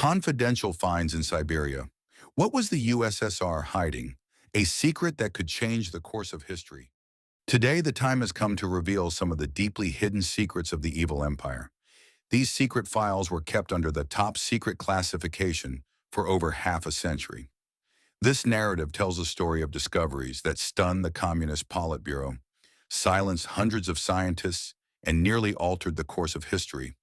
Confidential finds in Siberia. What was the USSR hiding? A secret that could change the course of history. Today, the time has come to reveal some of the deeply hidden secrets of the evil empire. These secret files were kept under the top secret classification for over half a century. This narrative tells a story of discoveries that stunned the Communist Politburo, silenced hundreds of scientists, and nearly altered the course of history.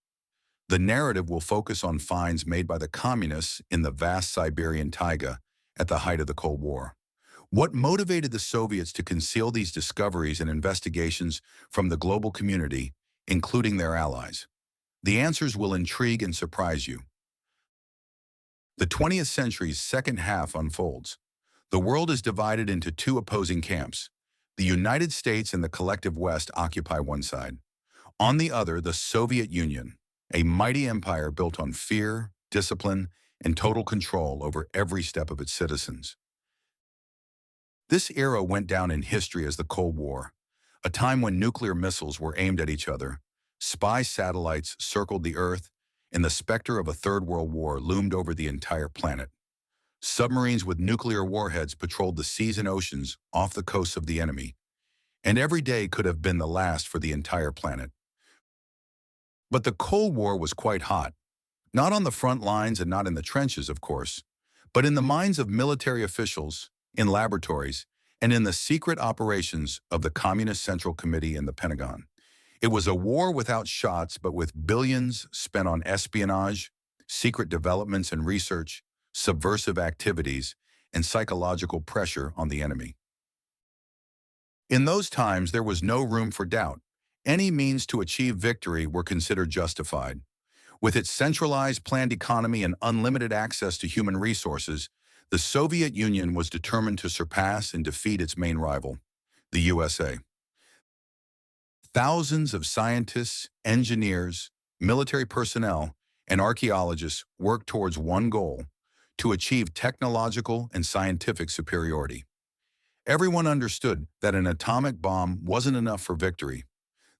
The narrative will focus on finds made by the communists in the vast Siberian taiga at the height of the Cold War. What motivated the Soviets to conceal these discoveries and investigations from the global community, including their allies? The answers will intrigue and surprise you. The 20th century's second half unfolds. The world is divided into two opposing camps. The United States and the collective West occupy one side. On the other, the Soviet Union, a mighty empire built on fear, discipline, and total control over every step of its citizens. This era went down in history as the Cold War, a time when nuclear missiles were aimed at each other, spy satellites circled the Earth, and the specter of a Third World War loomed over the entire planet. Submarines with nuclear warheads patrolled the seas and oceans off the coasts of the enemy, and every day could have been the last for the entire planet. But the Cold War was quite hot, not on the front lines and not in the trenches, of course, but in the minds of military officials, in laboratories, and in the secret operations of the Communist Central Committee and the Pentagon. It was a war without shots, but with billions spent on espionage, secret developments and research, subversive activities, and psychological pressure on the enemy. In those times, there was no room for doubt. Any means to achieve victory were considered justified. With its centralized planned economy and unlimited access to human resources, the Soviet Union was determined to surpass and defeat its main rival, the USA. Thousands of scientists, engineers, military personnel, and archaeologists worked towards one goal: to achieve technological and scientific superiority. Everyone understood that an atomic bomb wasn't enough for victory.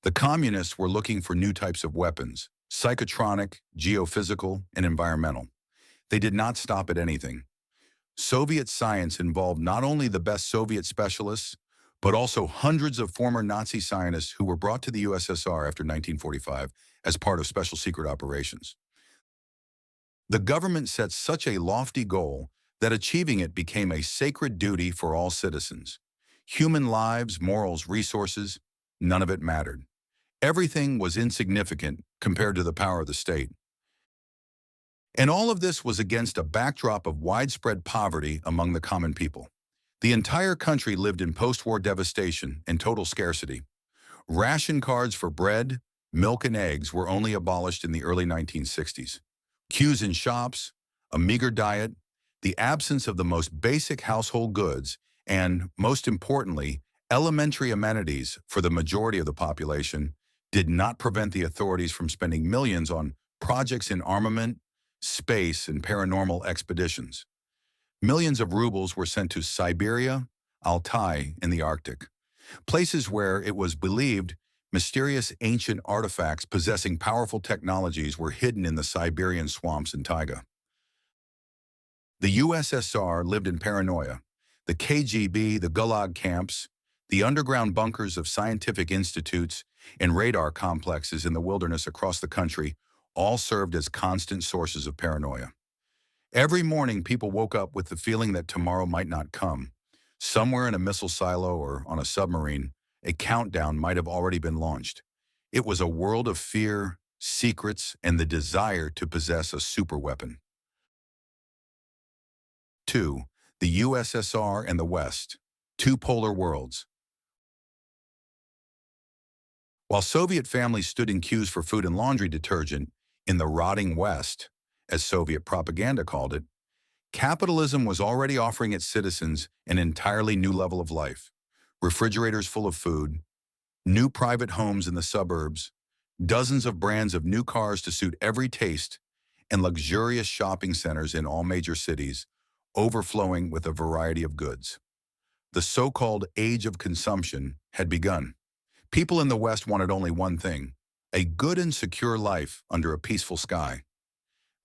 The communists were looking for new types of weapons: psychotronic, geophysical, and environmental. They did not stop at anything. Soviet science involved not only the best Soviet specialists, but also hundreds of former Nazi scientists who were brought to the USSR after 1945 as part of special secret operations. The government set such a lofty goal that achieving it became a sacred duty for all citizens. Human lives, morals, resources, none of it mattered. Everything was insignificant compared to the power of the state. And all of this was against a backdrop of widespread poverty among the common people. The entire country lived in post-war devastation and total scarcity. Ration cards for bread, milk, and eggs were only abolished in the early 1960s. Queues in shops, a meager diet, the absence of the most basic household goods, and, most importantly, elementary amenities for the majority of the population did not prevent the authorities from spending millions on projects in armament, space, and paranormal expeditions. Millions of rubles were sent to Siberia, Altai, and the Arctic, places where it was believed mysterious ancient artifacts possessing powerful technologies were hidden in the Siberian swamps and taiga. The USSR lived in paranoia. The KGB, the Gulag camps, the underground bunkers of scientific institutes, and radar complexes in the wilderness across the country all served as constant sources of paranoia. Every morning, people woke up with the feeling that tomorrow might not come. Somewhere in a missile silo or on a submarine, a countdown might have already been launched. It was a world of fear, secrets, and the desire to possess a superweapon. 2. The USSR and the West. Two polar worlds. While Soviet families stood in queues for food and laundry detergent in the rotting West, as Soviet propaganda called it, capitalism was already offering its citizens an entirely new level of life. Refrigerators full of food, new private homes in the suburbs, dozens of brands of new cars to suit every taste, and luxurious shopping centers in all major cities, overflowing with a variety of goods. The so-called age of consumption had begun. People in the West wanted only one thing: a good and secure life under a peaceful sky.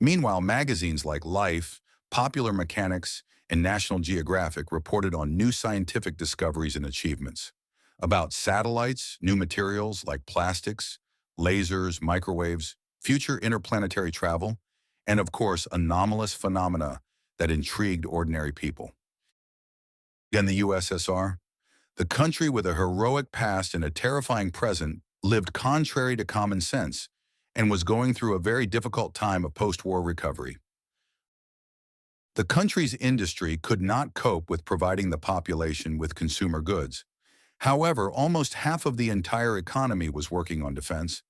Meanwhile, magazines like Life, Popular Mechanics, and National Geographic reported on new scientific discoveries and achievements about satellites, new materials like plastics, lasers, microwaves, future interplanetary travel, and of course, anomalous phenomena that intrigued ordinary people. In the USSR, the country with a heroic past and a terrifying present lived contrary to common sense and was going through a very difficult time of post-war recovery. The country's industry could not cope with providing the population with consumer goods. However, almost half of the entire economy was working on defense.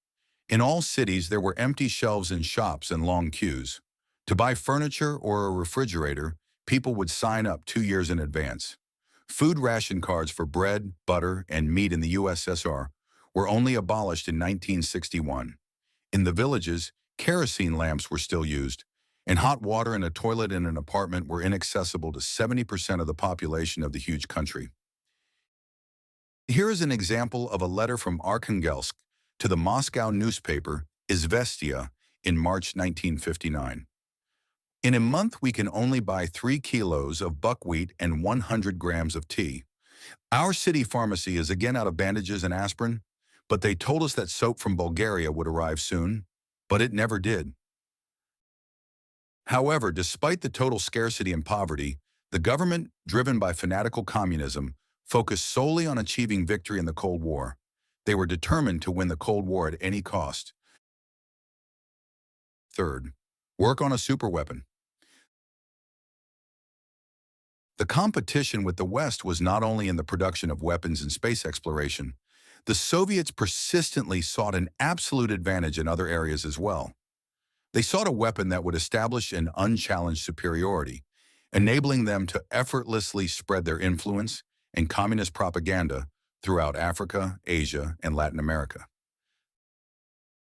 In all cities, there were empty shelves in shops and long queues. To buy furniture or a refrigerator, people would sign up 2 years in advance. Food ration cards for bread, butter, and meat in the USSR were only abolished in 1961. In the villages, kerosene lamps were still used, and hot water and a toilet in an apartment were inaccessible to 70% of the population of the huge country. Here is an example of a letter from Arkhangelsk to the Moscow newspaper Izvestia in March 1959. In a month, we can only buy 3 kilos of buckwheat and 100 grams of tea. Our city pharmacy is again out of bandages and aspirin, but they told us that soap from Bulgaria would arrive soon, but it never did. However, despite the total scarcity and poverty, the government, driven by fanatical communism, focused solely on achieving victory in the Cold War. They were determined to win the Cold War at any cost. Third, work on a superweapon. The competition with the West was not only in the production of weapons and space exploration. The Soviets persistently sought an absolute advantage in other areas as well. They sought a weapon that would establish an unchallenged superiority, enabling them to effortlessly spread their influence and communist propaganda throughout Africa, Asia, and Latin America.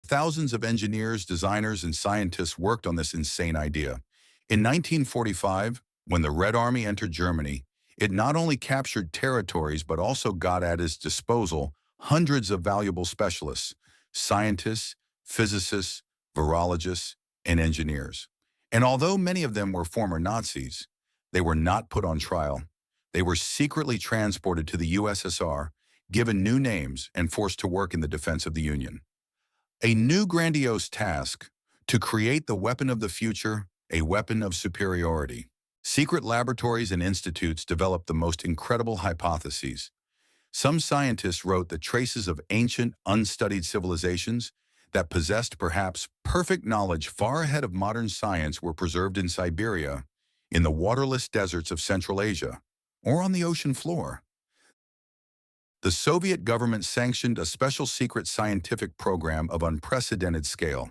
Thousands of engineers, designers, and scientists worked on this insane idea. In 1945, when the Red Army entered Germany, it not only captured territories but also got at its disposal hundreds of valuable specialists, scientists, physicists, virologists, and engineers. And although many of them were former Nazis, they were not put on trial. They were secretly transported to the USSR, given new names, and forced to work in the defense of the Union. A new grandiose task: to create the weapon of the future, a weapon of superiority. Secret laboratories and institutes developed the most incredible hypotheses. Some scientists wrote that traces of ancient, unstudied civilizations that possessed perhaps perfect knowledge far ahead of modern science were preserved in Siberia, in the waterless deserts of Central Asia, or on the ocean floor. The Soviet government sanctioned a special secret scientific program of unprecedented scale.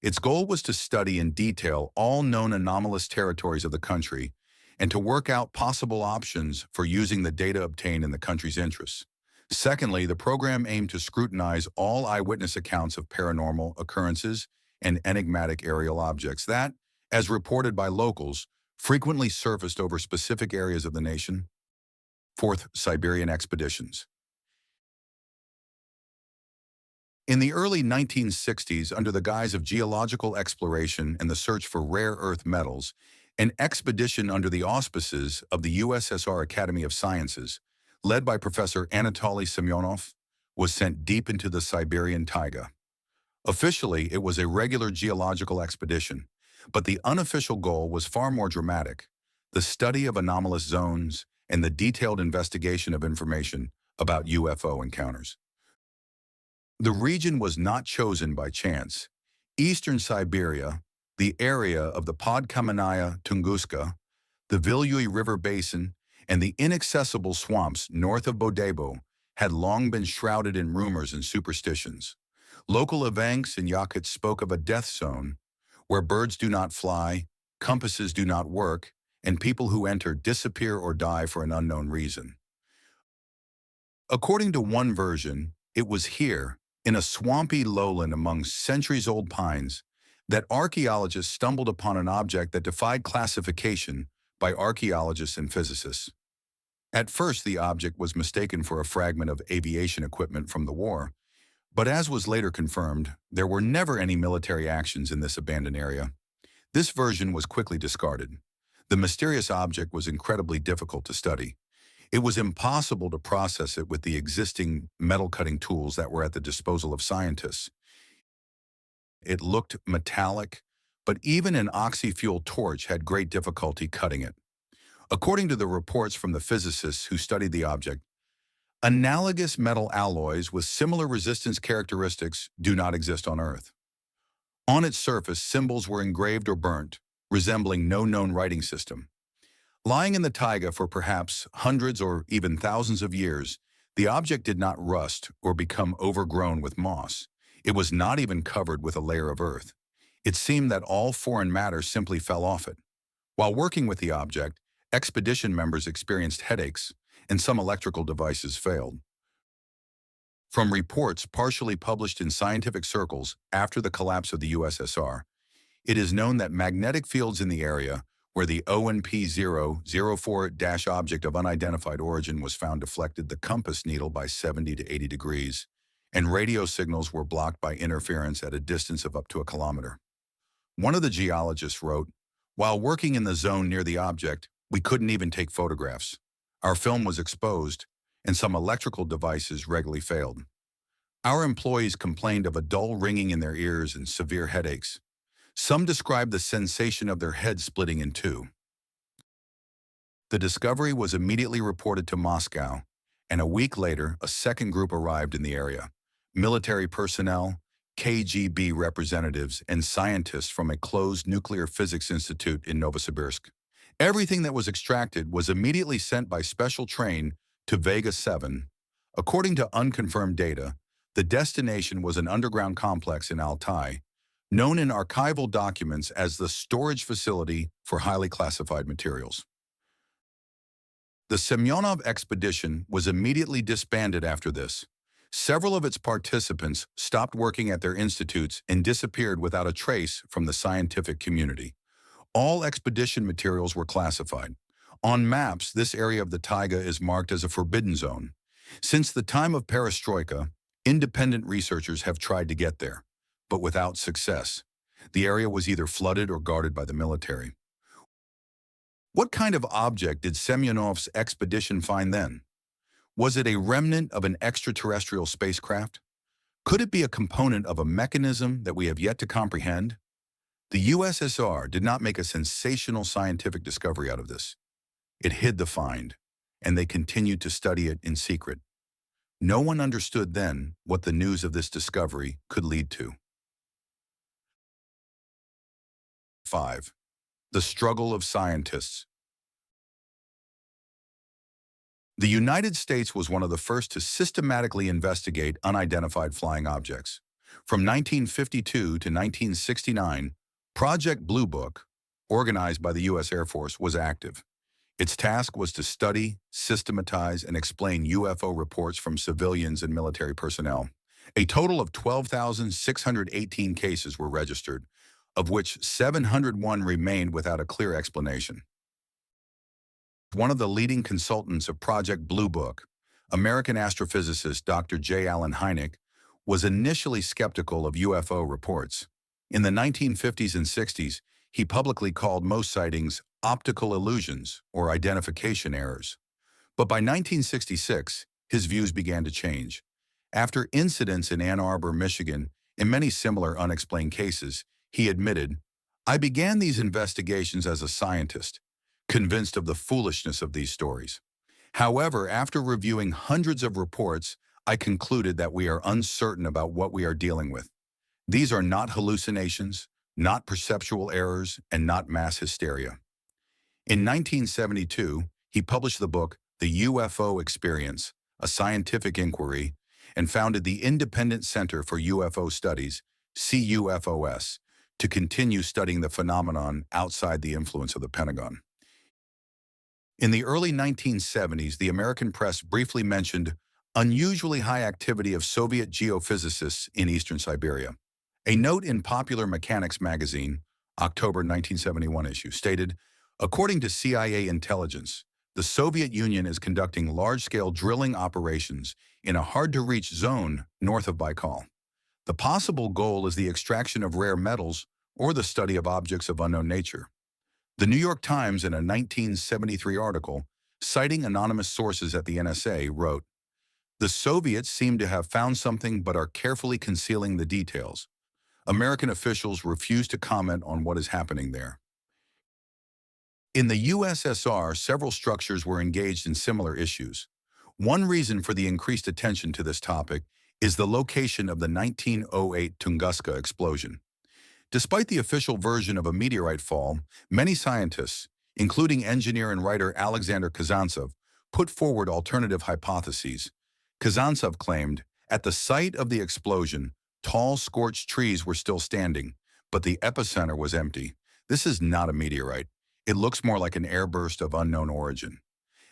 Its goal was to study in detail all known anomalous territories of the country and to work out possible options for using the data obtained in the country's interests. Secondly, the program aimed to scrutinize all eyewitness accounts of paranormal occurrences and enigmatic aerial objects that, as reported by locals, frequently surfaced over specific areas of the nation. Fourth, Siberian expeditions. In the early 1960s, under the guise of geological exploration and the search for rare earth metals, an expedition under the auspices of the USSR Academy of Sciences, led by Professor Anatoly Semyonov, was sent deep into the Siberian taiga. Officially, it was a regular geological expedition, but the unofficial goal was far more dramatic: the study of anomalous zones and the detailed investigation of information about UFO encounters. The region was not chosen by chance. Eastern Siberia, the area of the Podkamenaya Tunguska, the Vilyuy River Basin, and the inaccessible swamps north of Bodebo had long been shrouded in rumors and superstitions. Local Evanks and Yakuts spoke of a death zone where birds do not fly, compasses do not work, and people who enter disappear or die for an unknown reason. According to one version, it was here, in a swampy lowland among centuries-old pines, that archaeologists stumbled upon an object that defied classification by archaeologists and physicists. At first, the object was mistaken for a fragment of aviation equipment from the war, but as was later confirmed, there were never any military actions in this abandoned area. This version was quickly discarded. The mysterious object was incredibly difficult to study. It was impossible to process it with the existing metal-cutting tools that were at the disposal of scientists. It looked metallic, but even an oxy-fuel torch had great difficulty cutting it. According to the reports from the physicists who studied the object, analogous metal alloys with similar resistance characteristics do not exist on Earth. On its surface, symbols were engraved or burnt, resembling no known writing system. Lying in the taiga for perhaps hundreds or even thousands of years, the object did not rust or become overgrown with moss. It was not even covered with a layer of earth. It seemed that all foreign matter simply fell off it. While working with the object, expedition members experienced headaches, and some electrical devices failed. From reports partially published in scientific circles after the collapse of the USSR, it is known that magnetic fields in the area where the ONP004- object of unidentified origin was found deflected the compass needle by 70 to 80 degrees, and radio signals were blocked by interference at a distance of up to a kilometer. One of the geologists wrote, "While working in the zone near the object, we couldn't even take photographs. Our film was exposed, and some electrical devices regularly failed. Our employees complained of a dull ringing in their ears and severe headaches. Some described the sensation of their head splitting in two." The discovery was immediately reported to Moscow, and a week later, a second group arrived in the area. Military personnel, KGB representatives, and scientists from a closed nuclear physics institute in Novosibirsk. Everything that was extracted was immediately sent by special train to Vega 7. According to unconfirmed data, the destination was an underground complex in Altai, known in archival documents as the storage facility for highly classified materials. The Semyonov expedition was immediately disbanded after this. Several of its participants stopped working at their institutes and disappeared without a trace from the scientific community. All expedition materials were classified. On maps, this area of the taiga is marked as a forbidden zone. Since the time of perestroika, independent researchers have tried to get there, but without success. The area was either flooded or guarded by the military. What kind of object did Semyonov's expedition find then? Was it a remnant of an extraterrestrial spacecraft? Could it be a component of a mechanism that we have yet to comprehend? The USSR did not make a sensational scientific discovery out of this. It hid the find, and they continued to study it in secret. No one understood then what the news of this discovery could lead to. 5. The struggle of scientists. The United States was one of the first to systematically investigate unidentified flying objects. From 1952 to 1969, Project Blue Book, organized by the U.S. Air Force, was active. Its task was to study, systematize, and explain UFO reports from civilians and military personnel. A total of 12,618 cases were registered, of which 701 remained without a clear explanation. One of the leading consultants of Project Blue Book, American astrophysicist Dr. J. Allen Hynek, was initially skeptical of UFO reports. In the 1950s and 60s, he publicly called most sightings optical illusions or identification errors. But by 1966, his views began to change. After incidents in Ann Arbor, Michigan, and many similar unexplained cases, he admitted, "I began these investigations as a scientist, convinced of the foolishness of these stories. However, after reviewing hundreds of reports, I concluded that we are uncertain about what we are dealing with. These are not hallucinations, not perceptual errors, and not mass hysteria." In 1972, he published the book The UFO Experience, a Scientific Inquiry, and founded the Independent Center for UFO Studies, CUFOS, to continue studying the phenomenon outside the influence of the Pentagon. In the early 1970s, the American press briefly mentioned unusually high activity of Soviet geophysicists in eastern Siberia. A note in Popular Mechanics magazine, October 1971 issue, stated, "According to CIA intelligence, the Soviet Union is conducting large-scale drilling operations in a hard-to-reach zone north of Baikal. The possible goal is the extraction of rare metals or the study of objects of unknown nature. The New York Times, in a 1973 article, citing anonymous sources at the NSA, wrote, "The Soviets seem to have found something but are carefully concealing the details. American officials refuse to comment on what is happening there." In the USSR, several structures were engaged in similar issues. One reason for the increased attention to this topic is the location of the 1908 Tunguska explosion. Despite the official version of a meteorite fall, many scientists, including engineer and writer Alexander Kazantsev, put forward alternative hypotheses. Kazantsev claimed, at the site of the explosion, tall scorched trees were still standing, but the epicenter was empty. This is not a meteorite. It looks more like an airburst of unknown origin.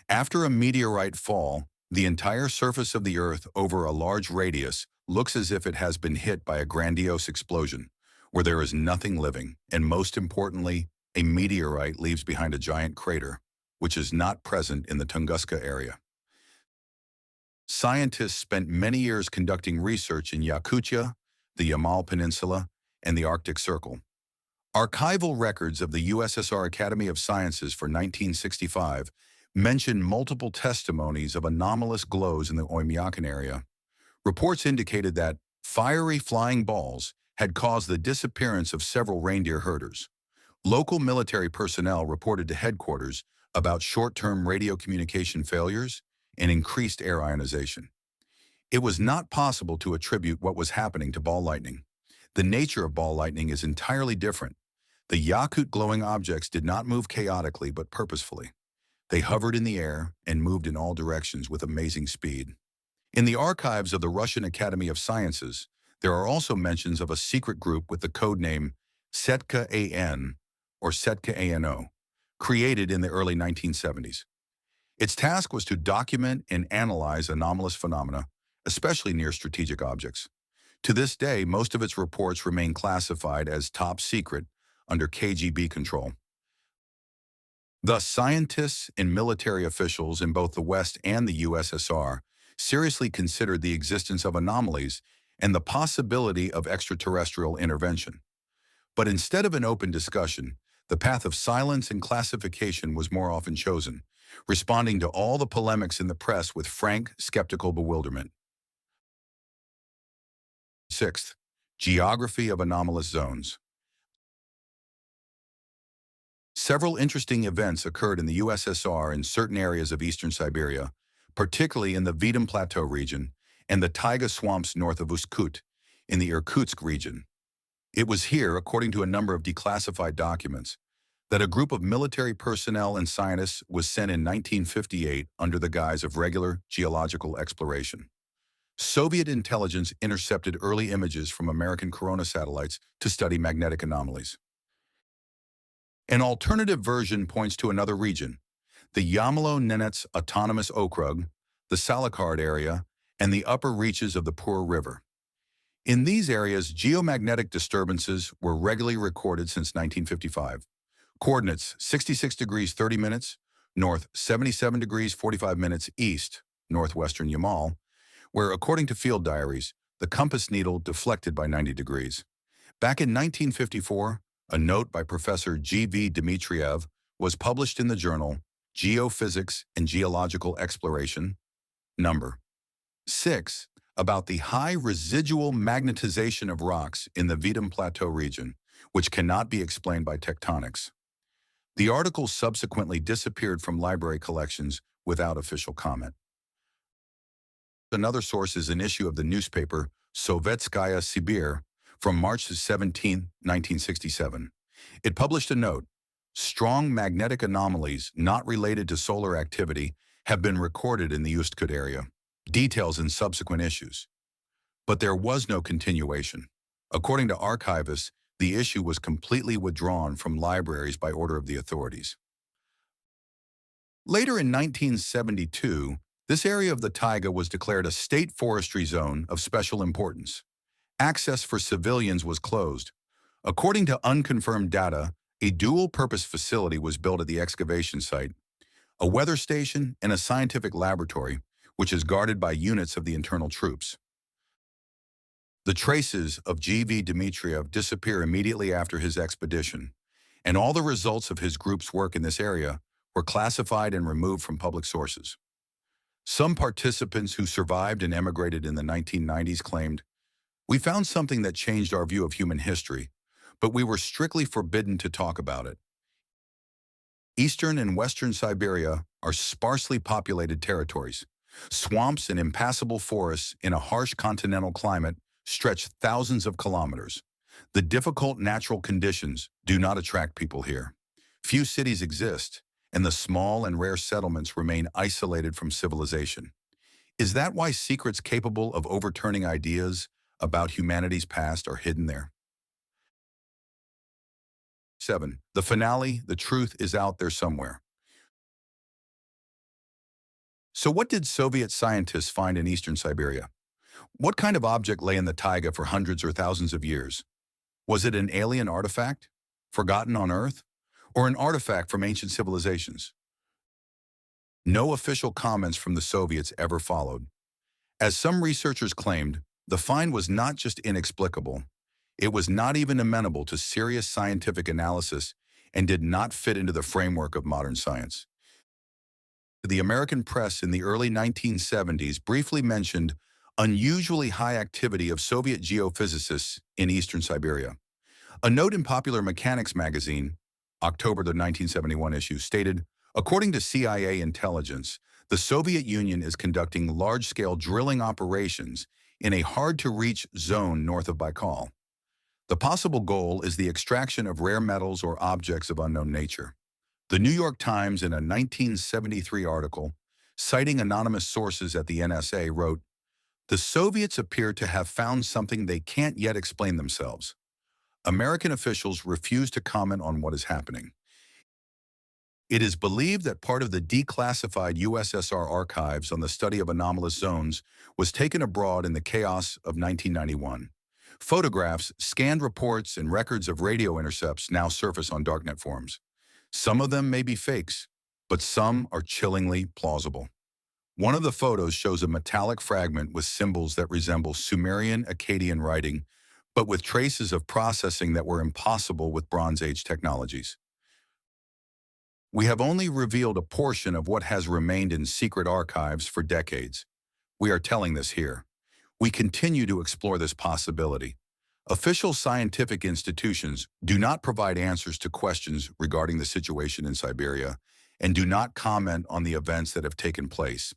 After a meteorite fall, the entire surface of the Earth over a large radius looks as if it has been hit by a grandiose explosion, where there is nothing living, and most importantly, a meteorite leaves behind a giant crater, which is not present in the Tunguska area. Scientists spent many years conducting research in Yakutia, the Yamal Peninsula, and the Arctic Circle. Archival records of the USSR Academy of Sciences for 1965 mention multiple testimonies of anomalous glows in the Oymyakon area. Reports indicated that fiery flying balls had caused the disappearance of several reindeer herders. Local military personnel reported to headquarters about short-term radio communication failures and increased air ionization. It was not possible to attribute what was happening to ball lightning. The nature of ball lightning is entirely different. The Yakut glowing objects did not move chaotically but purposefully. They hovered in the air and moved in all directions with amazing speed. In the archives of the Russian Academy of Sciences, there are also mentions of a secret group with the code name Setka-AN or Setka-ANO, created in the early 1970s. Its task was to document and analyze anomalous phenomena, especially near strategic objects. To this day, most of its reports remain classified as top secret under KGB control. Thus, scientists and military officials in both the West and the USSR seriously considered the existence of anomalies and the possibility of extraterrestrial intervention. But instead of an open discussion, the path of silence and classification was more often chosen, responding to all the polemics in the press with frank, skeptical bewilderment. Sixth, geography of anomalous zones. Several interesting events occurred in the USSR in certain areas of eastern Siberia, particularly in the Vidym Plateau region and the taiga swamps north of Uskut in the Irkutsk region. It was here, according to a number of declassified documents, that a group of military personnel and scientists was sent in 1958 under the guise of regular geological exploration. Soviet intelligence intercepted early images from American Corona satellites to study magnetic anomalies. An alternative version points to another region, the Yamalo-Nenets Autonomous Okrug, the Salakard area, and the upper reaches of the Pur River. In these areas, geomagnetic disturbances were regularly recorded since 1955. Coordinates 66 degrees 30 minutes, north 77 degrees 45 minutes east, northwestern Yamal, where, according to field diaries, the compass needle deflected by 90 degrees. Back in 1954, a note by Professor G.V. Dmitriev was published in the journal Geophysics and Geological Exploration, number 6, about the high residual magnetization of rocks in the Vidym Plateau region, which cannot be explained by tectonics. The article subsequently disappeared from library collections without official comment. Another source is an issue of the newspaper Sovetskaya Sibir from March 17, 1967. It published a note: strong magnetic anomalies not related to solar activity have been recorded in the Uskut area. Details in subsequent issues. But there was no continuation. According to archivists, the issue was completely withdrawn from libraries by order of the authorities. Later in 1972, this area of the taiga was declared a state forestry zone of special importance. Access for civilians was closed. According to unconfirmed data, a dual-purpose facility was built at the excavation site, a weather station and a scientific laboratory, which is guarded by units of the internal troops. The traces of G.V. Dmitriev disappear immediately after his expedition, and all the results of his group's work in this area were classified and removed from public sources. Some participants who survived and emigrated in the 1990s claimed, "We found something that changed our view of human history, but we were strictly forbidden to talk about it." Eastern and western Siberia are sparsely populated territories. Swamps and impassable forests in a harsh continental climate stretch thousands of kilometers. The difficult natural conditions do not attract people here. Few cities exist, and the small and rare settlements remain isolated from civilization. Is that why secrets capable of overturning ideas about humanity's past are hidden there? 7. The finale, the truth is out there somewhere. So what did Soviet scientists find in eastern Siberia? What kind of object lay in the taiga for hundreds or thousands of years? Was it an alien artifact, forgotten on Earth, or an artifact from ancient civilizations? No official comments from the Soviets ever followed. As some researchers claimed, the find was not just inexplicable, it was not even amenable to serious scientific analysis and did not fit into the framework of modern science. The American press in the early 1970s briefly mentioned unusually high activity of Soviet geophysicists in eastern Siberia. A note in Popular Mechanics magazine, October the 1971 issue, stated, according to CIA intelligence, the Soviet Union is conducting large-scale drilling operations in a hard-to-reach zone north of Baikal. The possible goal is the extraction of rare metals or objects of unknown nature. The New York Times, in a 1973 article, citing anonymous sources at the NSA, wrote, "The Soviets appear to have found something they can't yet explain themselves. American officials refuse to comment on what is happening." It is believed that part of the declassified USSR archives on the study of anomalous zones was taken abroad in the chaos of 1991. Photographs, scanned reports, and records of radio intercepts now surface on darknet forums. Some of them may be fakes, but some are chillingly plausible. One of the photos shows a metallic fragment with symbols that resemble Sumerian Akkadian writing, but with traces of processing that were impossible with Bronze Age technologies. We have only revealed a portion of what has remained in secret archives for decades. We are telling this here. We continue to explore this possibility. Official scientific institutions do not provide answers to questions regarding the situation in Siberia and do not comment on the events that have taken place.